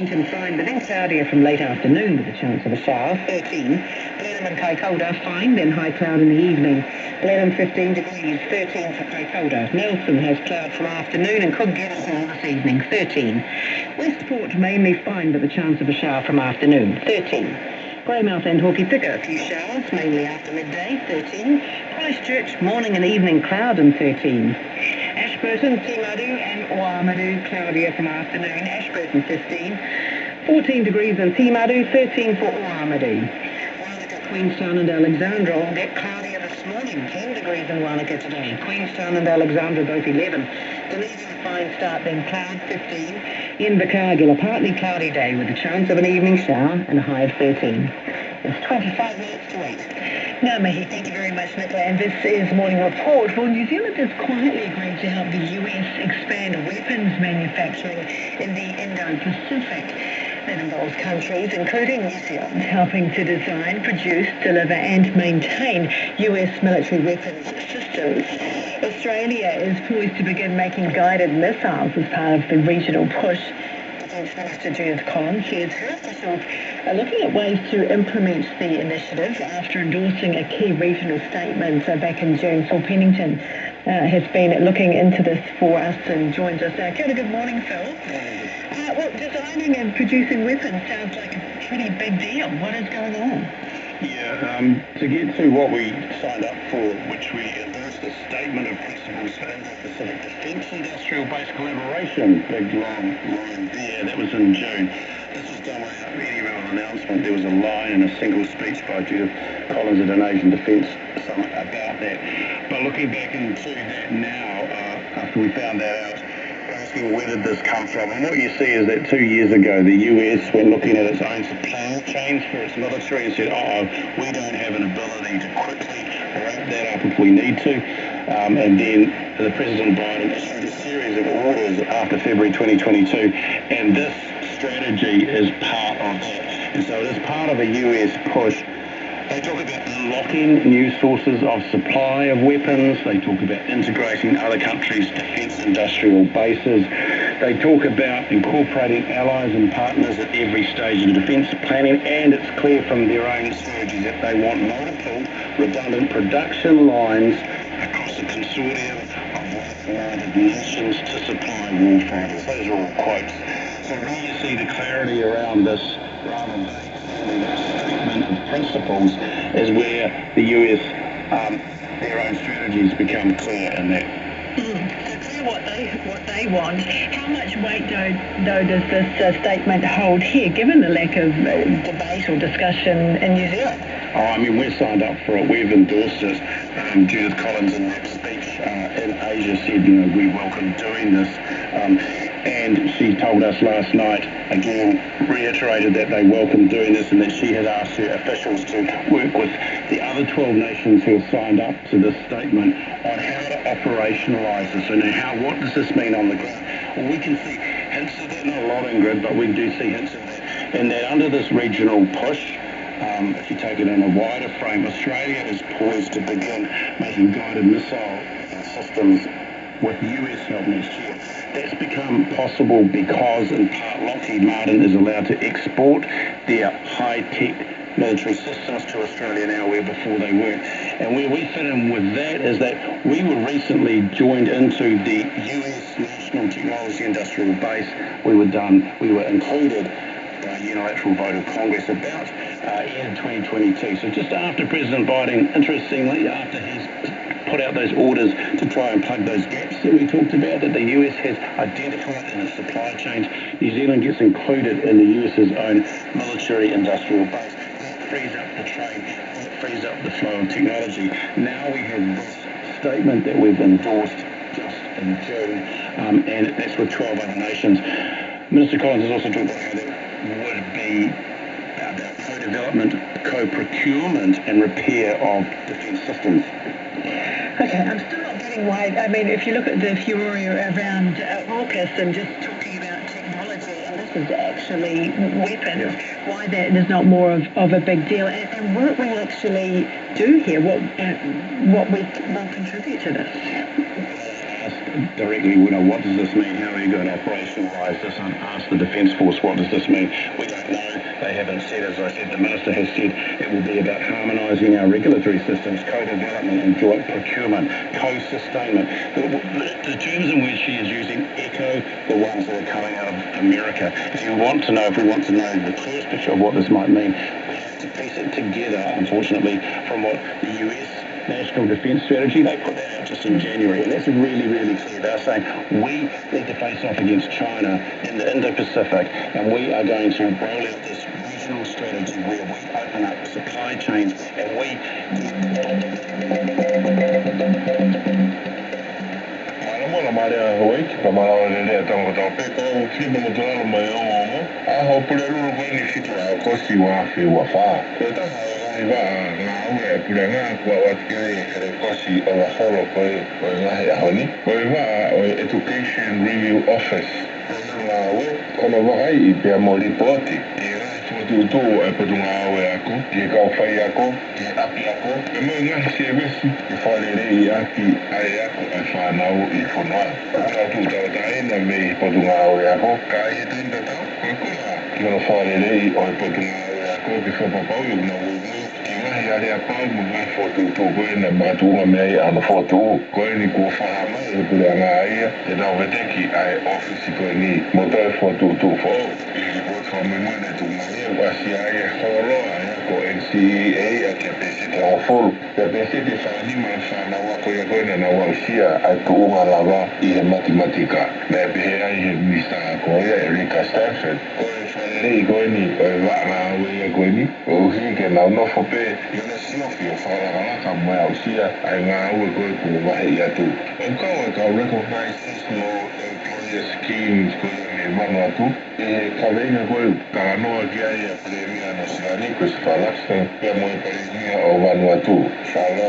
Fine, but then cloudier from late afternoon with a chance of a shower, 13. Blenheim and Kaikoura, fine, then high cloud in the evening. Blenheim 15 degrees, 13 for Kaikoura. Nelson has cloud from afternoon and could get a shower this evening, 13. Westport mainly fine, but the chance of a shower from afternoon, 13. Greymouth and Hokitika, a few showers, mainly after midday, 13. Christchurch, morning and evening cloud and 13. Ashburton, Timaru and Oamaru, cloudier from afternoon, Ashburton 15. 14 degrees in Timaru, 13 for Oamaru. Wanaka, Queenstown and Alexandra all get cloudier this morning, 10 degrees in Wanaka today. Queenstown and Alexandra both 11. Dunedin, a fine start, then cloud 15. Invercargill, a partly cloudy day with a chance of an evening shower and a high of 13. It's 25 minutes to 8. Now, Mihi, thank you very much, Nicola. And this is Morning Report. Well, New Zealand has quietly agreed to help the US expand weapons manufacturing in the Indo-Pacific. That involves countries, including New Zealand, helping to design, produce, deliver and maintain US military weapons systems. Australia is poised to begin making guided missiles as part of the regional push. Defence Minister Judith Collins says her officials are looking at ways to implement the initiative after endorsing a key regional statement back in June. Phil Pennington has been looking into this for us and joins us now. Kia ora, good morning, Phil. Well, designing and producing weapons sounds like a pretty big deal. What is going on? Yeah, to get to what we signed up for, which we endorsed the Statement of Principles for Indo-Pacific Defence Industrial Base Collaboration, big long line there, that was in June. This was done without any real announcement. There was a line in a single speech by Judith Collins at an Asian Defence Summit about that. But looking back into that now, after we found that out, asking where did this come from, and what you see is that 2 years ago the US went looking at its own supply chains for its military and said, we don't have an ability to quickly ramp that up if we need to, and then the President Biden issued a series of orders after February 2022, and this strategy is part of that. And so it is part of a US push. They talk about unlocking new sources of supply of weapons. They talk about integrating other countries' defence industrial bases. They talk about incorporating allies and partners at every stage of defence planning, and it's clear from their own strategy that they want multiple redundant production lines across a consortium of like-minded nations to supply warfighters. Those are all quotes. So where you see the clarity around this rather than statement of principles is where the US, their own strategies become clear in that. So clear what they want. How much weight, though, does this statement hold here, given the lack of debate or discussion in New Zealand? We're signed up for it. We've endorsed it. Judith Collins in that speech in Asia said, we welcome doing this. And she told us last night, again, reiterated that they welcome doing this and that she has asked her officials to work with the other 12 nations who have signed up to this statement on how to operationalise this and what does this mean on the ground. Well, we can see hints of that, not a lot, Ingrid, but we do see hints of that. And that under this regional push, if you take it in a wider frame, Australia is poised to begin making guided missile systems with US help next year. That's become possible because, in part, Lockheed Martin is allowed to export their high-tech military systems to Australia now, where before they weren't. And where we fit in with that is that we were recently joined into the US National Technology Industrial Base. We were included by a unilateral vote of Congress about end 2022. So just after President Biden, interestingly, after he's put out those orders to try and plug those gaps that we talked about that the US has identified in its supply chains, New Zealand gets included in the US's own military industrial base. That frees up the trade, that frees up the flow of technology. Now we have this statement that we've endorsed just in June, and that's with 12 other nations. Minister Collins has also talked about how that would be about co-development, co-procurement and repair of defence systems. Okay, I'm still not getting why. If you look at the furor around AUKUS and just talking about technology, and this is actually weapons, why that is not more of a big deal, and what we actually do here, what we will contribute to this. directly, what does this mean? How are you going to operationalise this? And ask the Defence Force, what does this mean? We don't know. They haven't said, as I said, the Minister has said it will be about harmonising our regulatory systems, co-development and joint procurement, co-sustainment. The terms in which she is using echo the ones that are coming out of America. If we want to know the clearest picture of what this might mean, we have to piece it together, unfortunately, from what the US National Defence Strategy, they put that out just in January, and that's really, really clear. They're saying we need to face off against China in the Indo-Pacific, and we are going to roll out this regional strategy where we open up supply chains and we... Education Review Office. Kono vai pe mo ripoti. Tu e pedunga ako, e ka fai ako, e api ako. E mo nga sebesi, e fale rei aki ai ako e whanau I whanua. Ka tu tau taina me pedunga ako, ka e tinda tau. Kukula, ki kono fale rei o e pedunga ako, ki whapapau yung na wumu. Ngahi are a pau mo ngai fotu koe na matunga mei ana fotu. Koe ni kua whahama e pule anga aia. E nau veteki ai ofisi koe ni motoe fotu fo. I koe whamemune tu mai e wasi aia horoa aia ko NCEA a kia pesite a fulu. Kia pesite whanima whanawa koe koe na wausia ai tuunga lava I he matematika. Na e pehe ai he mista koe Erika Stanford. Koe whanere koe ni koe wanga awe koe ni. O hike na unofo pe Yona sinofi o whakaraka mai ausia ai ngā ue koe ko wahi atu. O kaua ka recognize seasonal employer schemes koe me Vanuatu. E kawenga koe ka anoa kia ia premia no Sirani koe se whalaksa. Pia moe paringia o Vanuatu. Whala.